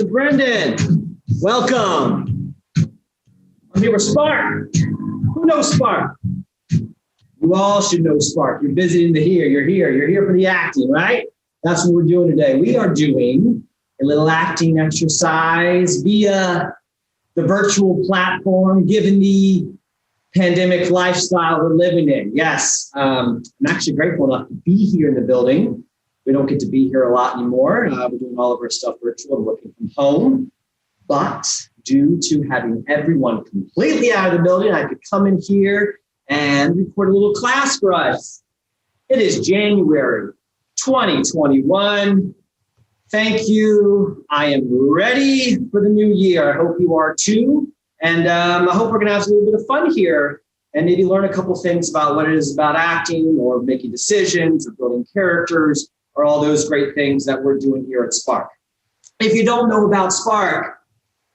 Mr. Brendan, welcome. I'm here with SPARC. Who knows SPARC? You all should know SPARC. You're visiting the here. You're here for the acting, right? That's what we're doing today. We are doing a little acting exercise via the virtual platform, given the pandemic lifestyle we're living in. Yes, I'm actually grateful enough to be here in the building. We don't get to be here a lot anymore. We're doing all of our stuff virtual and working from home. But due to having everyone completely out of the building, I could come in here and record a little class for us. It is January 2021. Thank you. I am ready for the new year. I hope you are too. And I hope we're going to have a little bit of fun here and maybe learn a couple things about what it is about acting or making decisions or building characters or all those great things that we're doing here at SPARC. If you don't know about SPARC,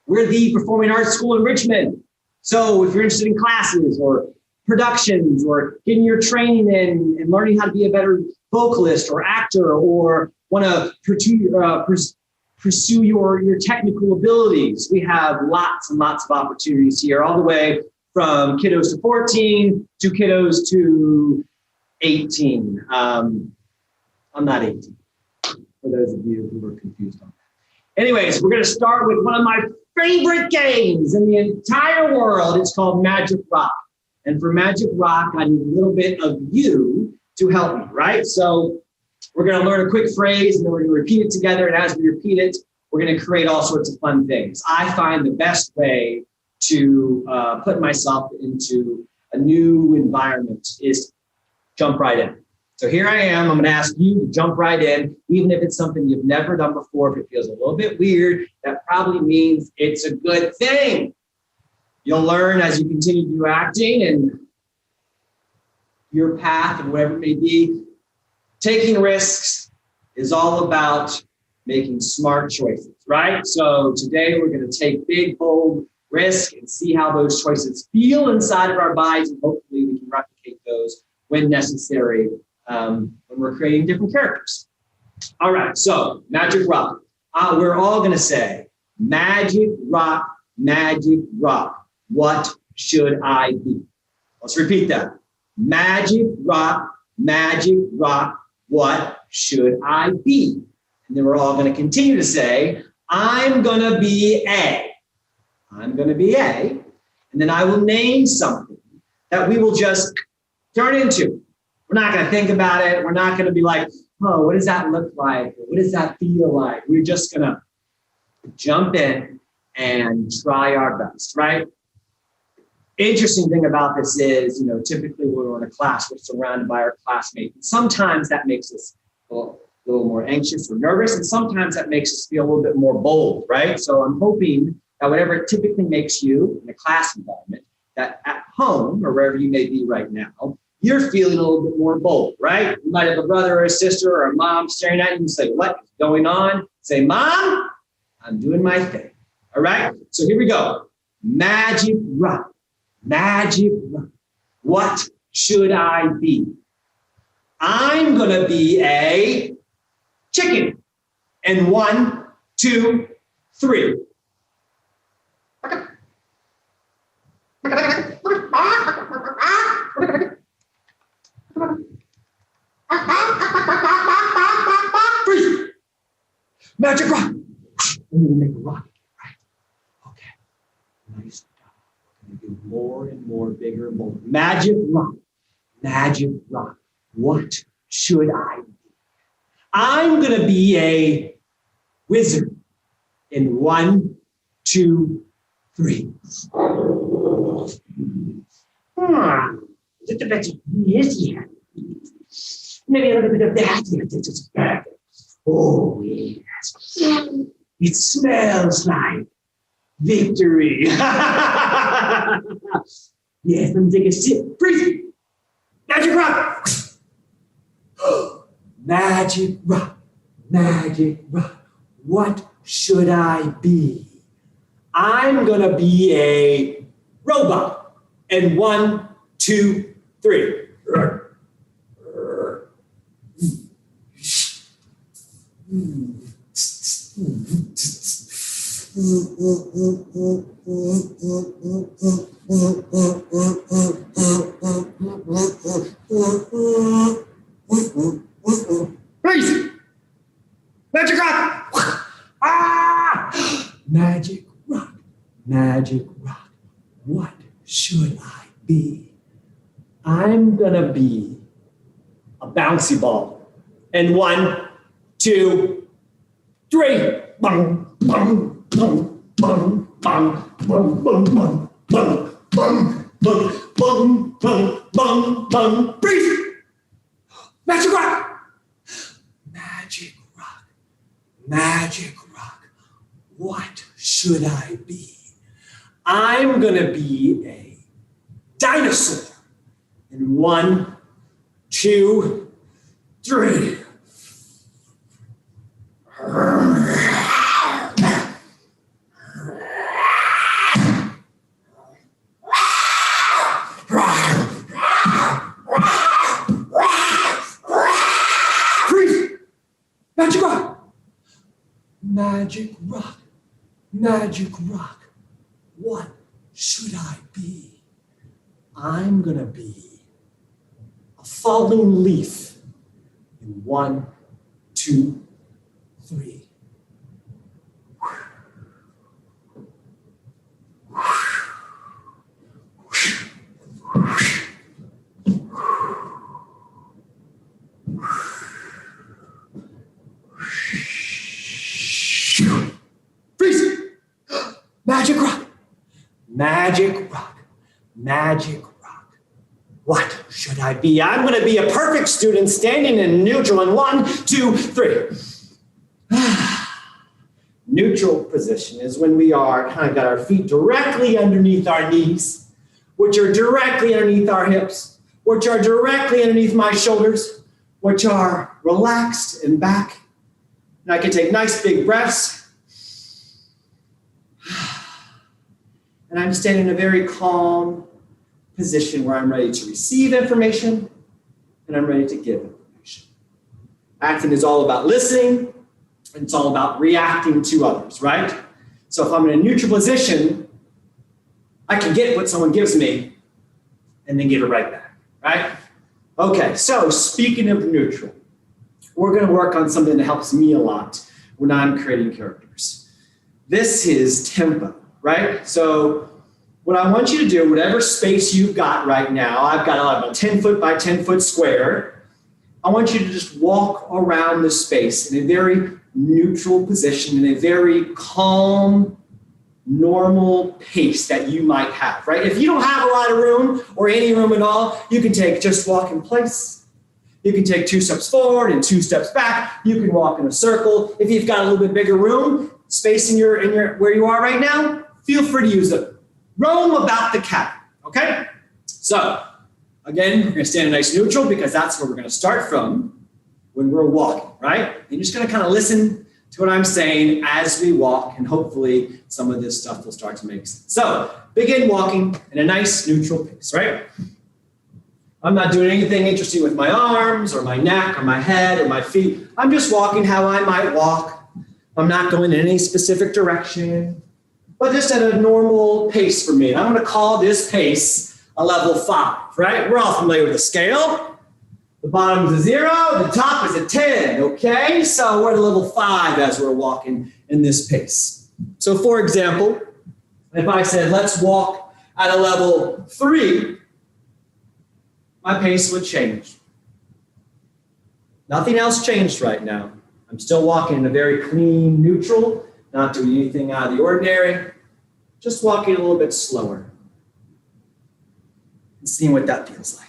we're the Performing Arts School in Richmond. So if you're interested in classes or productions or getting your training in and learning how to be a better vocalist or actor or want to pursue your technical abilities, we have lots and lots of opportunities here, all the way from kiddos to 14 to kiddos to 18. I'm not 18, for those of you who were confused on that. Anyways, we're going to start with one of my favorite games in the entire world. It's called Magic Rock. And for Magic Rock, I need a little bit of you to help me, right? So we're going to learn a quick phrase and then we're going to repeat it together. And as we repeat it, we're going to create all sorts of fun things. I find the best way to put myself into a new environment is jump right in. So here I am. I'm going to ask you to jump right in, even if it's something you've never done before. If it feels a little bit weird, that probably means it's a good thing. You'll learn as you continue to do acting and your path and whatever it may be. Taking risks is all about making smart choices, right? So today we're going to take big, bold risks and see how those choices feel inside of our bodies. And hopefully we can replicate those when necessary when we're creating different characters. All right, so Magic Rock. We're all going to say, Magic Rock, Magic Rock. What should I be? Let's repeat that. Magic Rock, Magic Rock. What should I be? And then we're all going to continue to say, I'm going to be A. I'm going to be A. And then I will name something that we will just turn into. We're not going to think about it. We're not going to be like, oh, what does that look like? What does that feel like? We're just going to jump in and try our best, right? Interesting thing about this is, typically when we're in a class, we're surrounded by our classmates. And sometimes that makes us a little more anxious or nervous. And sometimes that makes us feel a little bit more bold, right? So I'm hoping that whatever it typically makes you in a class environment, that at home or wherever you may be right now, you're feeling a little bit more bold, right? You might have a brother or a sister or a mom staring at you and say, what is going on? Say, Mom, I'm doing my thing. All right? So here we go. Magic Rock. Magic Rock. What should I be? I'm going to be a chicken. And 1, 2, 3. Freeze. Magic Rock. I'm going to make a rock, right? Okay. Nice. I'm going to do more and more, bigger and bolder. Magic Rock. Magic Rock. What should I be? I'm going to be a wizard. In 1, 2, 3. Just a bit of this here. Maybe a little bit of that. Oh, yes. It smells like victory. Yes, let me take a sip. Freeze. Magic Rock. Magic Rock. Magic Rock. What should I be? I'm going to be a robot. And 1, 2, 3. Crazy. Magic rock. Ah! Magic rock. Magic rock. What should I be? I'm gonna be a bouncy ball. And 1, 2, 3. Bang, bang, bang, bang, bang, bang, bang, bang, bang, bang, bang, bang, bang, bang. Freeze! Magic rock! Magic rock. Magic rock. What should I be? I'm gonna be a dinosaur. In 1, 2, 3. Magic rock. Magic rock. Magic rock. What should I be? I'm gonna be a falling leaf in 1, 2, 3. Freeze! Magic rock. Magic rock. Magic rock. What should I be? I'm going to be a perfect student standing in neutral in 1, 2, 3. Neutral position is when we are kind of got our feet directly underneath our knees, which are directly underneath our hips, which are directly underneath my shoulders, which are relaxed and back. And I can take nice big breaths. And I'm standing in a very calm position where I'm ready to receive information and I'm ready to give information. Acting is all about listening, and it's all about reacting to others, right? So if I'm in a neutral position, I can get what someone gives me and then give it right back, right? Okay, so speaking of neutral, we're going to work on something that helps me a lot when I'm creating characters. This is tempo, right? So what I want you to do, whatever space you've got right now, I've got a 10 foot by 10 foot square. I want you to just walk around the space in a very neutral position, in a very calm, normal pace that you might have, right? If you don't have a lot of room or any room at all, you can take just walk in place. You can take 2 steps forward and 2 steps back. You can walk in a circle. If you've got a little bit bigger room, space in your where you are right now, feel free to use it. Roam about the cabin, okay? So, again, we're gonna stand nice neutral because that's where we're gonna start from when we're walking, right? You're just gonna kind of listen to what I'm saying as we walk, and hopefully some of this stuff will start to make sense. So, begin walking in a nice neutral pace, right? I'm not doing anything interesting with my arms or my neck or my head or my feet. I'm just walking how I might walk. I'm not going in any specific direction, but just at a normal pace for me. And I'm going to call this pace a level 5, right? We're all familiar with the scale. The bottom is a 0, the top is a 10, okay? So we're at a level 5 as we're walking in this pace. So for example, if I said, let's walk at a level 3, my pace would change. Nothing else changed right now. I'm still walking in a very clean, neutral, not doing anything out of the ordinary, just walking a little bit slower and seeing what that feels like.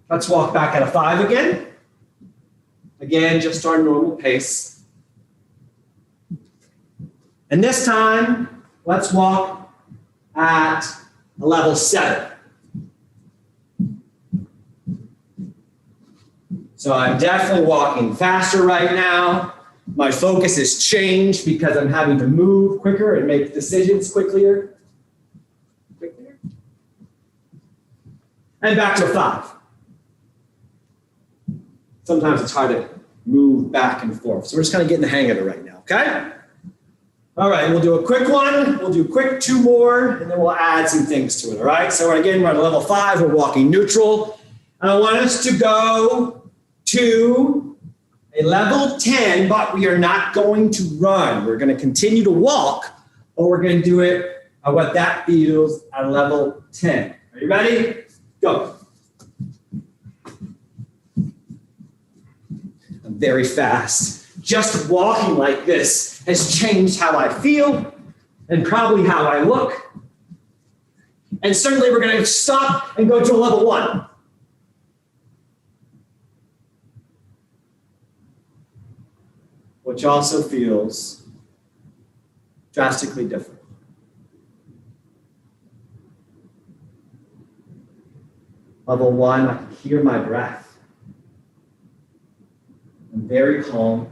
Let's walk back at a 5 again. Again, just our normal pace. And this time, let's walk at a level 7. So I'm definitely walking faster right now. My focus has changed because I'm having to move quicker and make decisions quicker. And back to a 5. Sometimes it's hard to move back and forth. So we're just kind of getting the hang of it right now, okay? All right, we'll do a quick one. We'll do quick 2 more, and then we'll add some things to it, all right? So again, we're at level 5. We're walking neutral. And I want us to go to a level 10, but we are not going to run. We're going to continue to walk, but we're going to do it at what that feels at level 10. Are you ready? Go. I'm very fast. Just walking like this has changed how I feel and probably how I look. And certainly we're going to stop and go to a level 1. Which also feels drastically different. Level 1, I can hear my breath. I'm very calm,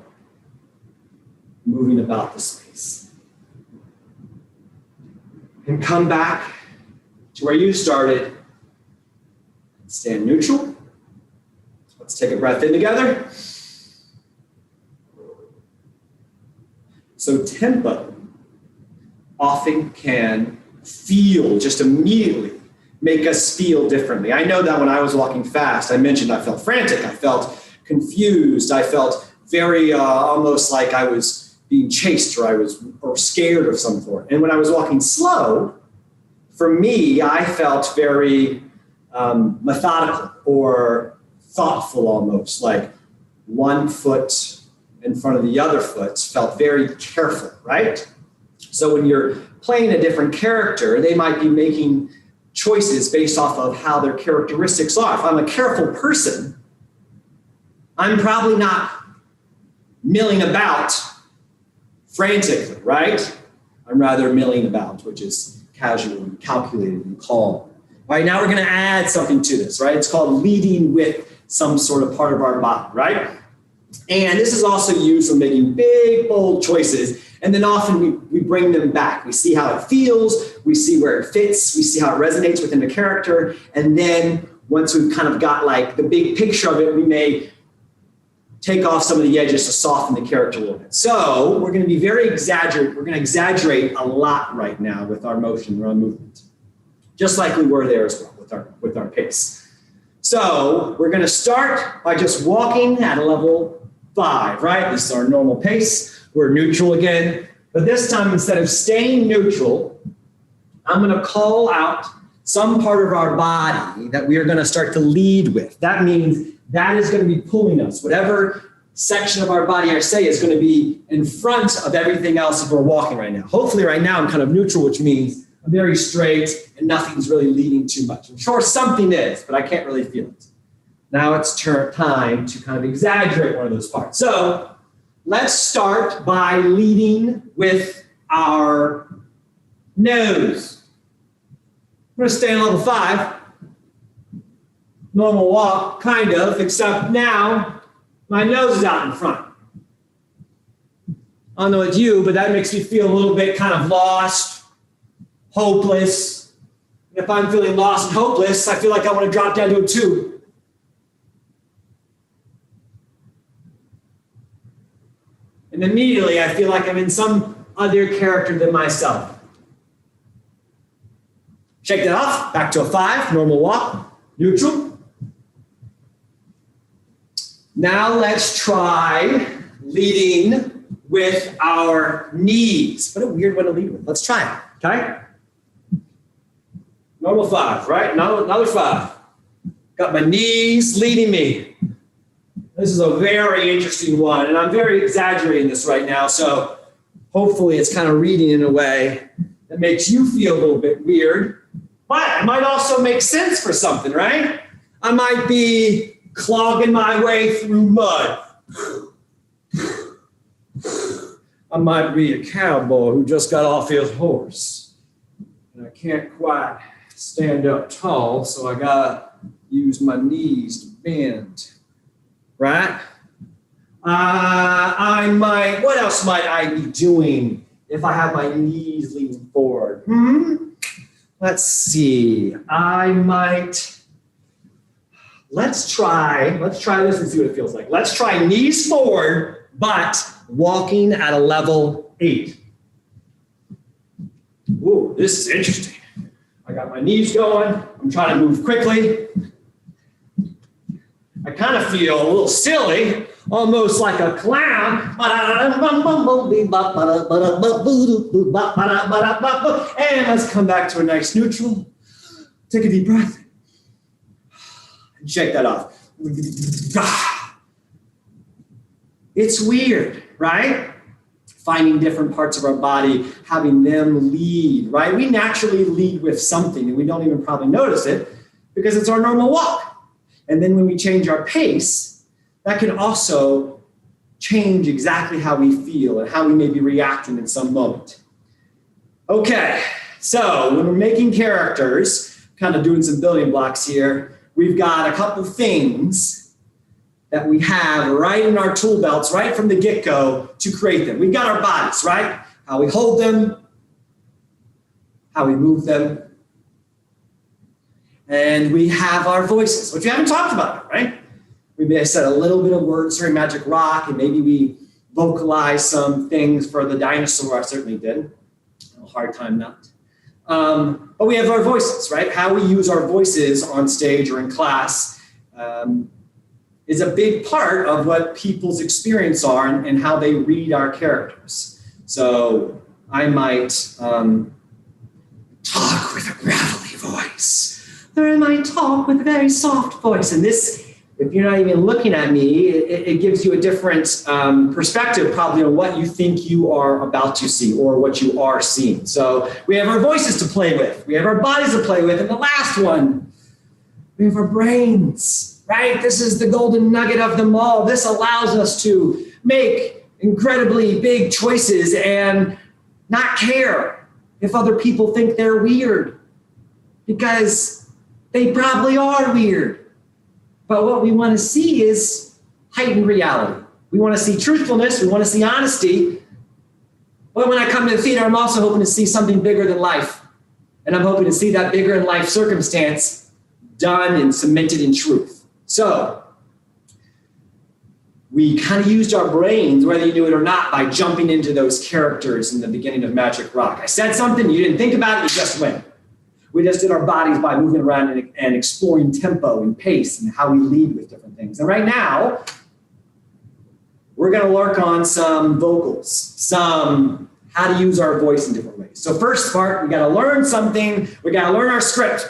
moving about the space. And come back to where you started. Stand neutral. Let's take a breath in together. So tempo often can feel, just immediately make us feel differently. I know that when I was walking fast, I mentioned I felt frantic, I felt confused, I felt very almost like I was being chased or scared of some sort. And when I was walking slow, for me, I felt very methodical or thoughtful almost, like one foot in front of the other foot felt very careful, right? So when you're playing a different character, they might be making choices based off of how their characteristics are. If I'm a careful person, I'm probably not milling about frantically, right? I'm rather milling about, which is casual and calculated and calm. All right, now we're going to add something to this, right? It's called leading with some sort of part of our body, right? And this is also used for making big, bold choices. And then often we bring them back. We see how it feels. We see where it fits. We see how it resonates within the character. And then once we've kind of got like the big picture of it, we may take off some of the edges to soften the character a little bit. So we're going to be very exaggerate. We're going to exaggerate a lot right now with our motion, our movement, just like we were there as well with our pace. So we're going to start by just walking at a level 5, right? This is our normal pace. We're neutral again. But this time, instead of staying neutral, I'm going to call out some part of our body that we are going to start to lead with. That means that is going to be pulling us. Whatever section of our body I say is going to be in front of everything else if we're walking right now. Hopefully right now I'm kind of neutral, which means I'm very straight and nothing's really leading too much. I'm sure something is, but I can't really feel it. Now it's time to kind of exaggerate one of those parts. So let's start by leading with our nose. I'm going to stay on level 5. Normal walk, kind of, except now my nose is out in front. I don't know it's you, but that makes me feel a little bit kind of lost, hopeless. And if I'm feeling lost and hopeless, I feel like I want to drop down to a 2. And immediately I feel like I'm in some other character than myself. Shake that off, back to a 5, normal walk, neutral. Now let's try leading with our knees. What a weird one to lead with. Let's try it, okay? Normal 5, right? Another 5. Got my knees leading me. This is a very interesting one, and I'm very exaggerating this right now, so hopefully it's kind of reading in a way that makes you feel a little bit weird, but it might also make sense for something, right? I might be clogging my way through mud. I might be a cowboy who just got off his horse, and I can't quite stand up tall, so I gotta use my knees to bend. Right? What else might I be doing if I have my knees leaning forward? Let's see. Let's try this and see what it feels like. Let's try knees forward, but walking at a level 8. Ooh, this is interesting. I got my knees going. I'm trying to move quickly. I kind of feel a little silly, almost like a clown. And let's come back to a nice neutral. Take a deep breath. And shake that off. It's weird, right? Finding different parts of our body, having them lead, right? We naturally lead with something and we don't even probably notice it because it's our normal walk. And then when we change our pace, that can also change exactly how we feel and how we may be reacting in some moment. Okay, so when we're making characters, kind of doing some building blocks here, we've got a couple things that we have right in our tool belts, right from the get-go to create them. We've got our bodies, right? How we hold them, how we move them, and we have our voices, which we haven't talked about, right? We may have said a little bit of words during Magic Rock, and maybe we vocalized some things for the dinosaur. I certainly did. A hard time not. But we have our voices, right? How we use our voices on stage or in class is a big part of what people's experience are and how they read our characters. So I might talk with a gravelly voice. Or I might talk with a very soft voice. And this, if you're not even looking at me, it gives you a different perspective probably on what you think you are about to see or what you are seeing. So we have our voices to play with. We have our bodies to play with. And the last one, we have our brains, right? This is the golden nugget of them all. This allows us to make incredibly big choices and not care if other people think they're weird, because they probably are weird. But what we want to see is heightened reality. We want to see truthfulness. We want to see honesty. But when I come to the theater, I'm also hoping to see something bigger than life. And I'm hoping to see that bigger than life circumstance done and cemented in truth. So we kind of used our brains, whether you knew it or not, by jumping into those characters in the beginning of Magic Rock. I said something, you didn't think about it, you just went. We just did our bodies by moving around and exploring tempo and pace and how we lead with different things. And right now, we're going to work on some vocals, some how to use our voice in different ways. So first part, we got to learn something. We got to learn our script.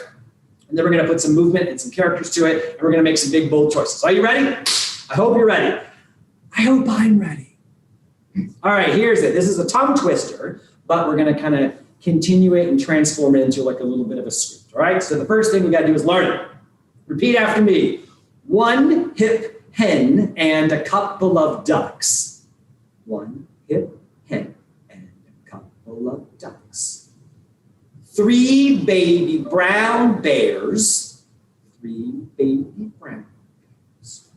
And then we're going to put some movement and some characters to it. And we're going to make some big, bold choices. Are you ready? I hope you're ready. I hope I'm ready. All right, here's it. This is a tongue twister, but we're going to kind of continue it and transform it into like a little bit of a script. All right, so the first thing we got to do is learn it. Repeat after me. 1 hip hen and a couple of ducks. 1 hip hen and a couple of ducks. 3 baby brown bears. 3 baby brown bears.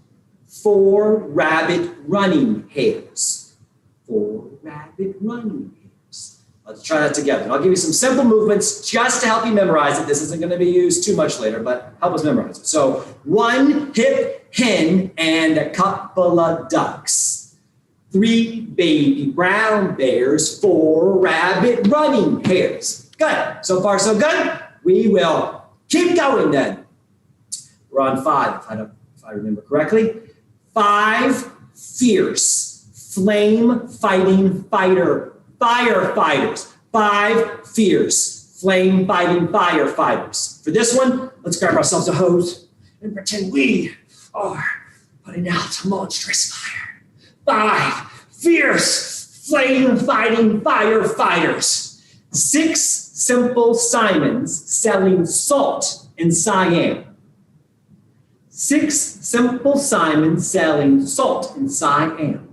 4 rabbit running hares. 4 rabbit running hares. Let's try that together. And I'll give you some simple movements just to help you memorize it. This isn't going to be used too much later, but help us memorize it. So 1 hip hen and a couple of ducks. 3 baby brown bears. 4 rabbit running hares. Good. So far, so good. We will keep going then. We're on 5, if I remember correctly. 5 fierce, flame-fighting firefighters. 5 fierce, flame-fighting firefighters. For this one, let's grab ourselves a hose and pretend we are putting out a monstrous fire. 5 fierce, flame-fighting firefighters. 6 simple Simons selling salt in Siam. 6 simple Simons selling salt in Siam.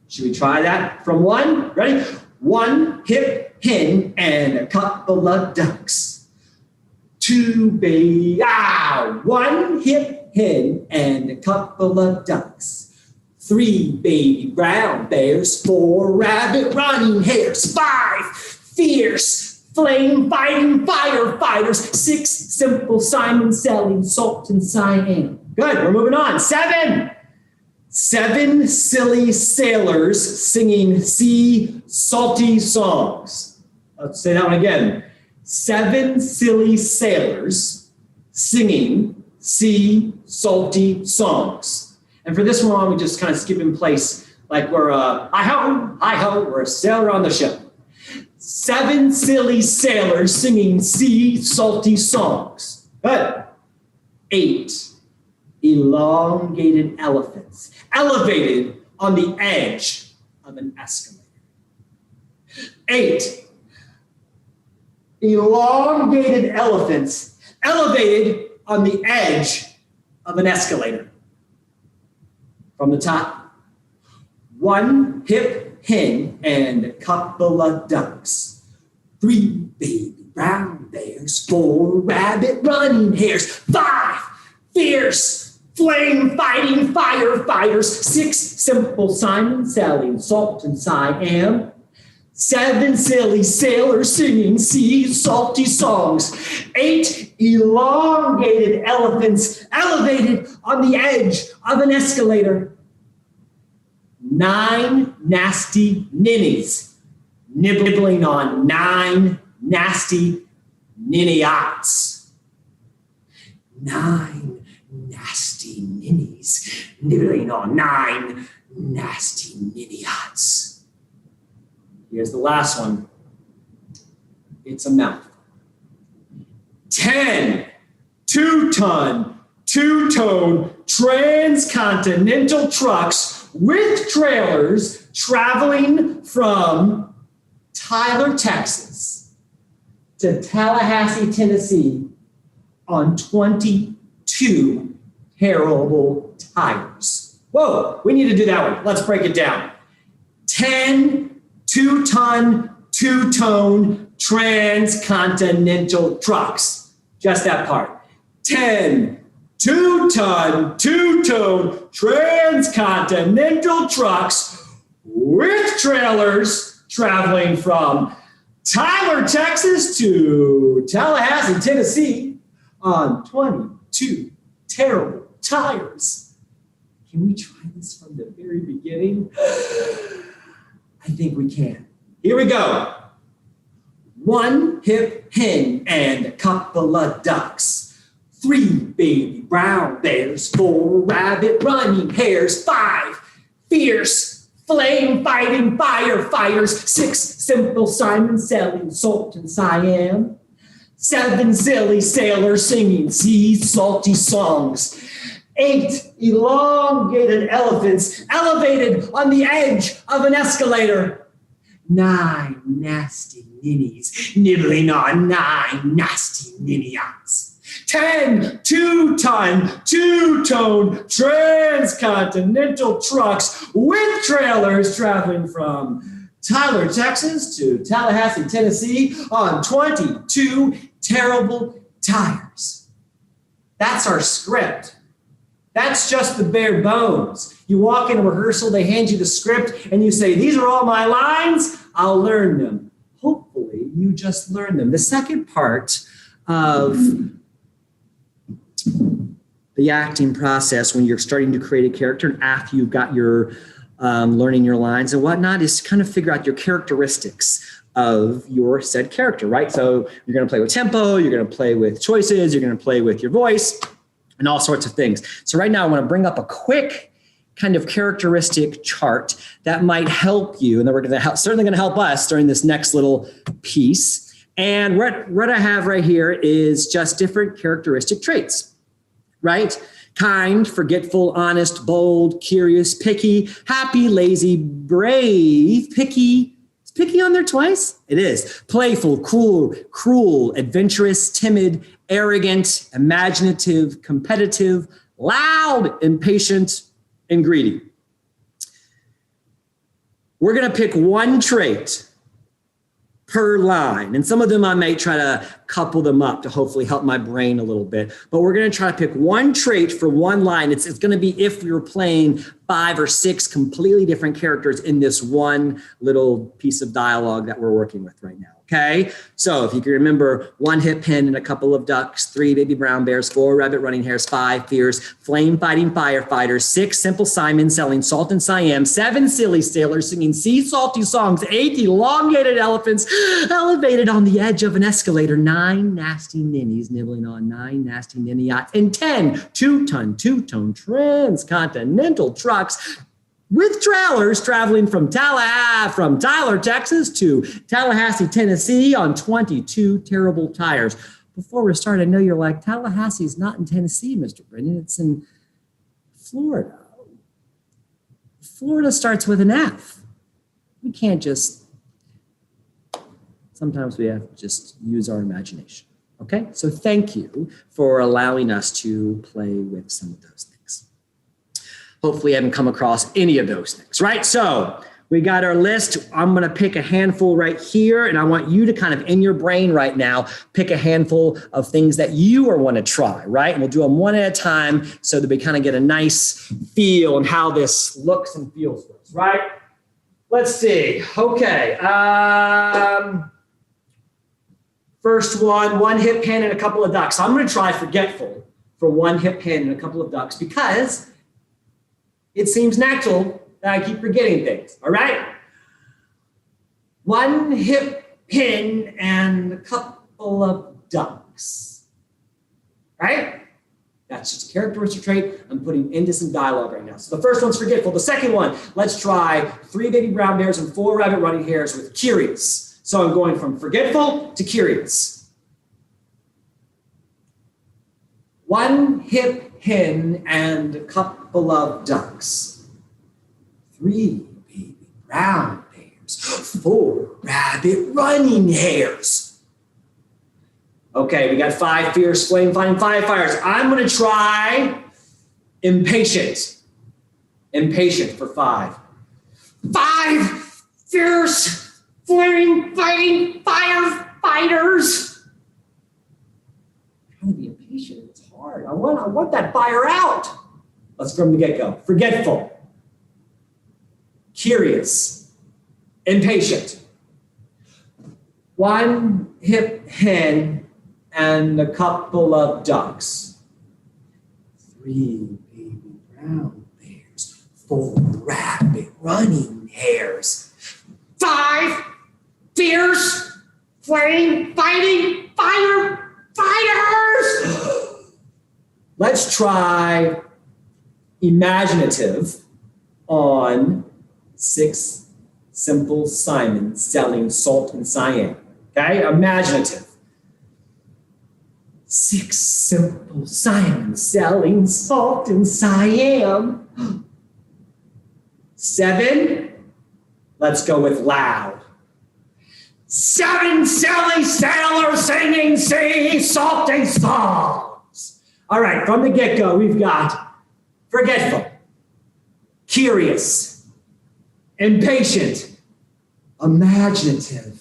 Should we try that from 1? Ready? 1 hip hen and a couple of ducks. 1 hip hen and a couple of ducks. 3 baby brown bears. 4 rabbit running hares. 5 fierce flame-fighting firefighters. 6 simple Simons selling salt in Siam. Good, we're moving on. 7 silly sailors singing sea salty songs. Let's say that one again. 7 silly sailors singing sea salty songs. And for this one, we just kind of skip in place, like we're hi-ho, we're a sailor on the ship. 7 silly sailors singing sea salty songs. Good. 8 elongated elephants elevated on the edge of an escalator. 8 elongated elephants elevated on the edge of an escalator. From the top, 1 hip hen and a couple of ducks. 3 baby brown bears, 4 rabbit running hares, 5 fierce flame fighting firefighters, 6 simple Simon, Sally, Salt, and Siam. 7 silly sailors singing sea salty songs. 8 elongated elephants elevated on the edge of an escalator. 9 nasty ninnies nibbling on 9 nasty ninny-ots. 9 nasty ninnies nibbling on 9 nasty ninny-ots. Here's the last one. It's a mouth. 10 two-ton, two-tone transcontinental trucks with trailers traveling from Tyler, Texas to Tallahassee, Tennessee on 22 terrible tires. Whoa, we need to do that one. Let's break it down. 10 two-ton, two-tone transcontinental trucks. Just that part. 10 two-ton, two-tone transcontinental trucks with trailers traveling from Tyler, Texas to Tallahassee, Tennessee on 22 terrible tires. Can we try this from the very beginning? I think we can. Here we go. 1 hip hen and a couple of ducks. 3 baby brown bears, 4 rabbit running hares, 5 fierce flame fighting firefighters, 6 simple Simon, Sally, Salt, and Siam. 7 silly sailors singing sea salty songs. 8 elongated elephants elevated on the edge of an escalator. 9 nasty ninnies nibbling on 9 nasty ninny-ots. 10 two-ton, two-tone transcontinental trucks with trailers traveling from Tyler, Texas to Tallahassee, Tennessee on 22 terrible tires. That's our script. That's just the bare bones. You walk in a rehearsal, they hand you the script, and you say, these are all my lines, I'll learn them. Hopefully, you just learn them. The second part of the acting process when you're starting to create a character and after you've got your learning your lines and whatnot is to kind of figure out your characteristics of your said character, right? So you're going to play with tempo, you're going to play with choices, you're going to play with your voice, and all sorts of things. So right now I want to bring up a quick kind of characteristic chart that might help you, and that we're going to help, certainly going to help us during this next little piece. And what I have right here is just different characteristic traits, right? Kind, forgetful, honest, bold, curious, picky, happy, lazy, brave, picky. Is picky on there twice? It is. Playful, cool, cruel, adventurous, timid, arrogant, imaginative, competitive, loud, impatient, and greedy. We're going to pick one trait per line. And some of them I may try to couple them up to hopefully help my brain a little bit. But we're going to try to pick one trait for one line. It's going to be if we were playing 5 or 6 completely different characters in this one little piece of dialogue that we're working with right now. Okay, so if you can remember, 1 hip hen and a couple of ducks, 3 baby brown bears, 4 rabbit running hares, 5 fierce flame fighting firefighters, 6 simple Simon selling salt and Siam, 7 silly sailors singing sea salty songs, 8 elongated elephants elevated on the edge of an escalator, 9 nasty ninnies nibbling on 9 nasty ninny yachts, and 10 two-tone transcontinental trucks with trailers traveling from Tyler, Texas to Tallahassee, Tennessee on 22 terrible tires. Before we start, I know you're like, Tallahassee's not in Tennessee, Mr. Brennan. It's in Florida. Florida starts with an F. We can't just, sometimes we have to just use our imagination. Okay, so thank you for allowing us to play with some of those things. Hopefully you haven't come across any of those things, right? So we got our list. I'm going to pick a handful right here, and I want you to kind of in your brain right now, pick a handful of things that you want to try, right? And we'll do them one at a time so that we kind of get a nice feel on how this looks and feels for us, right? Let's see. Okay. First one hip hen and a couple of ducks. So I'm going to try forgetful for 1 hip hen and a couple of ducks because it seems natural that I keep forgetting things, all right? 1 hip hen and a couple of ducks, right? That's just a characteristic trait I'm putting into some dialogue right now. So the first one's forgetful. The second one, let's try 3 baby brown bears and 4 rabbit running hares with curious. So I'm going from forgetful to curious. 1 hip hen and a couple of ducks. 3 baby brown bears, 4 rabbit running hares. Okay, we got 5 fierce flame fighting firefighters. I'm going to try impatient. Impatient for 5. 5 fierce flame fighting firefighters. Trying to be impatient. I want that fire out. Let's from the get-go. Forgetful, curious, impatient. 1 hip hen and a couple of ducks. 3 baby brown bears, 4 rabbit running hares. 5 fierce flame fighting firefighters. Let's try imaginative on 6 simple Simon selling salt and Siam. Okay, imaginative. 6 simple Simon selling salt and Siam. 7, let's go with loud. 7 silly sailors singing sea salty songs. All right, from the get-go, we've got forgetful, curious, impatient, imaginative,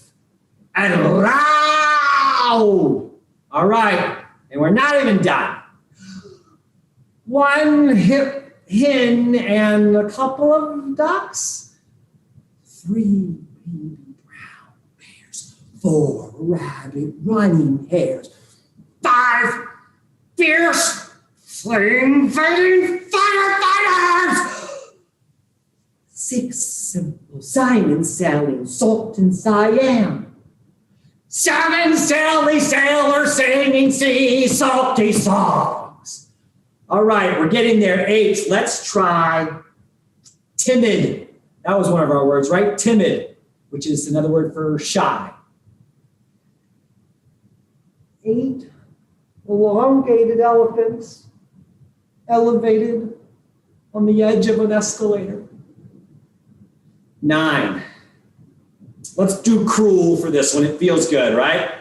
and loud. All right, and we're not even done. 1 hip hen and a couple of ducks. 3 baby brown bears, 4 rabbit running hares. 5 fierce flame fighting firefighters. 6 simple Simon selling salt and Siam. 7 silly sailors singing sea salty songs. All right, we're getting there. 8, let's try timid. That was one of our words, right? Timid, which is another word for shy. 8 elongated elephants elevated on the edge of an escalator. 9. Let's do cruel for this one. It feels good, right?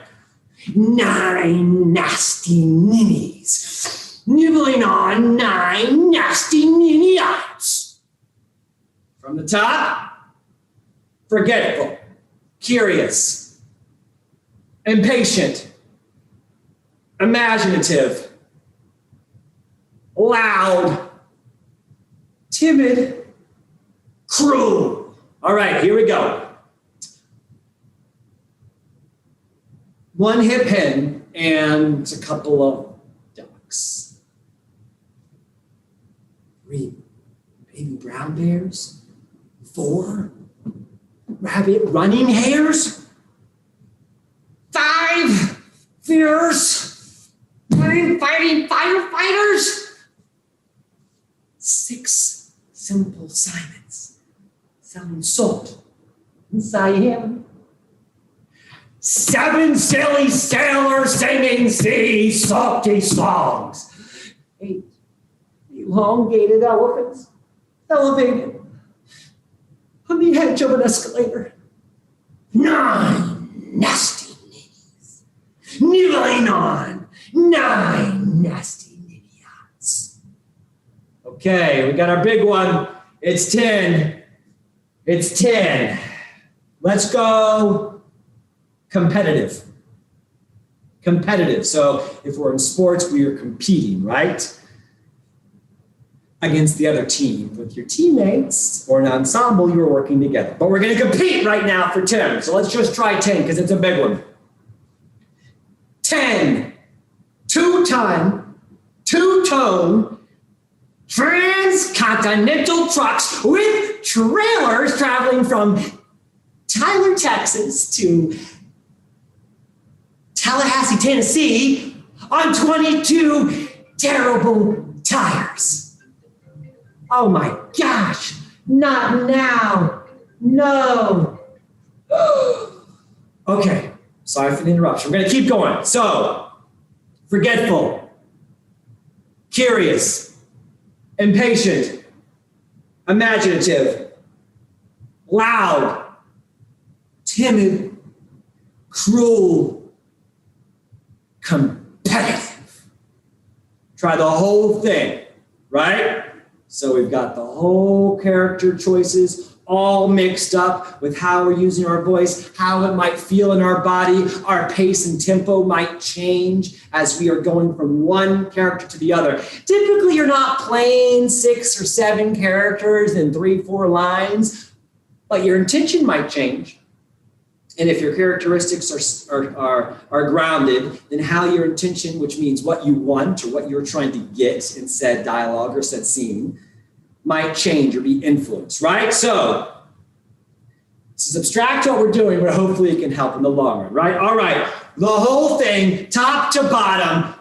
9 nasty ninnies nibbling on 9 nasty ninny-ites. From the top, forgetful, curious, impatient, imaginative, loud, timid, cruel. All right, here we go. 1 hip hen and a couple of ducks. 3 baby brown bears. 4 rabbit running hares. 5 fierce running fighting firefighters. 6 simple Simons selling salt in Siam. 7 silly sailors singing sea salty songs. 8 elongated elephants elevated on the edge of an escalator. 9 nasty ninnies nibbling on 9 nasty nidiots. Okay, we got our big one. It's 10. It's 10. Let's go competitive. Competitive. So if we're in sports, we are competing, right? Against the other team. With your teammates or an ensemble, you're working together. But we're going to compete right now for 10. So let's just try 10 because it's a big one. 10 two-ton, two-tone transcontinental trucks with trailers traveling from Tyler, Texas to Tallahassee, Tennessee on 22 terrible tires. Oh my gosh, not now, no. Okay, sorry for the interruption. We're gonna keep going. So, forgetful, curious, impatient, imaginative, loud, timid, cruel, competitive. Try the whole thing, right? So we've got the whole character choices all mixed up with how we're using our voice, how it might feel in our body. Our pace and tempo might change as we are going from one character to the other. Typically, you're not playing 6 or 7 characters in 3-4 lines, but your intention might change. And if your characteristics are grounded, then how your intention, which means what you want or what you're trying to get in said dialogue or said scene, might change or be influenced, right? So this is abstract what we're doing, but hopefully it can help in the long run, right? All right, the whole thing, top to bottom.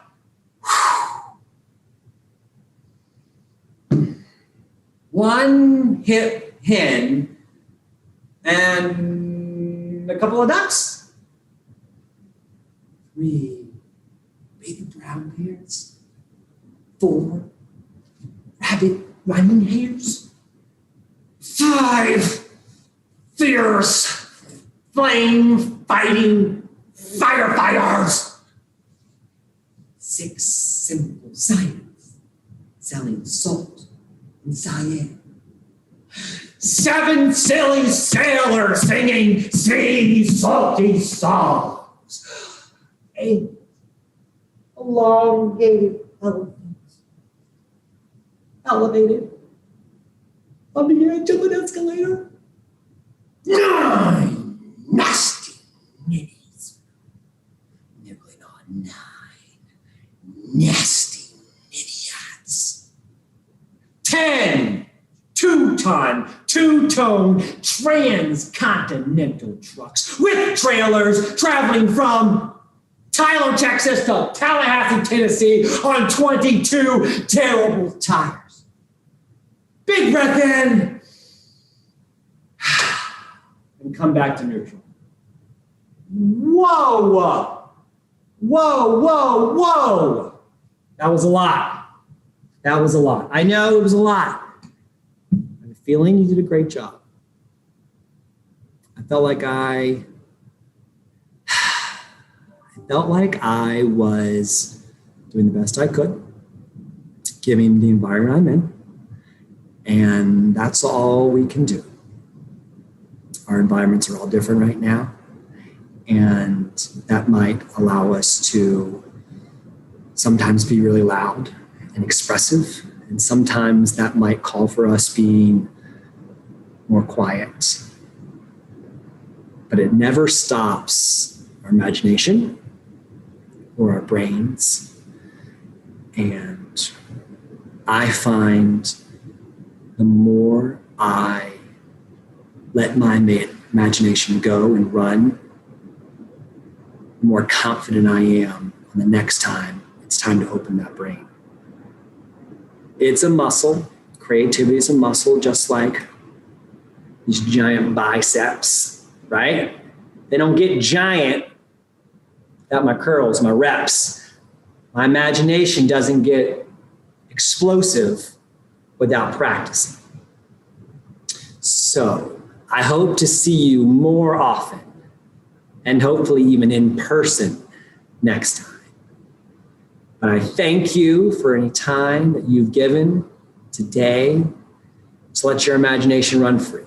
One hip hen and a couple of ducks. 3 baby brown bears. 4 rabbit running hares. 5 fierce flame fighting firefighters. 6 simple Simons selling salt in Siam. 7 silly sailors singing sea salty songs. 8 elongated elephants elevated on the edge of an escalator. 9 nasty ninnies nibbling on 9 nasty idiots. 10 two-ton, two-tone transcontinental trucks with trailers traveling from Tyler, Texas to Tallahassee, Tennessee on 22 terrible tires. Big breath in and come back to neutral. Whoa, whoa, whoa, whoa. That was a lot. That was a lot. I know it was a lot. I have a feeling you did a great job. I felt like I was doing the best I could, giving the environment I'm in, and that's all we can do. Our environments are all different right now, and that might allow us to sometimes be really loud and expressive, and sometimes that might call for us being more quiet. But it never stops our imagination. or our brains. And I find the more I let my imagination go and run, the more confident I am on the next time it's time to open that brain. It's a muscle. Creativity is a muscle, just like these giant biceps, right? They don't get giant without my curls, my reps. My imagination doesn't get explosive without practicing. So I hope to see you more often, and hopefully even in person next time. But I thank you for any time that you've given today to let your imagination run free.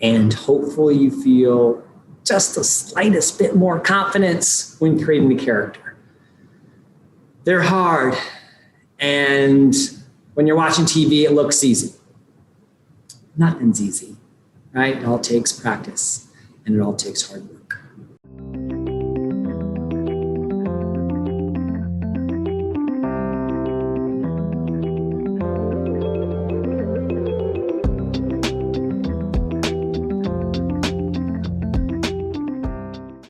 And hopefully you feel just the slightest bit more confidence when creating the character. They're hard, and when you're watching TV, it looks easy. Nothing's easy, right? It all takes practice, and it all takes hard work.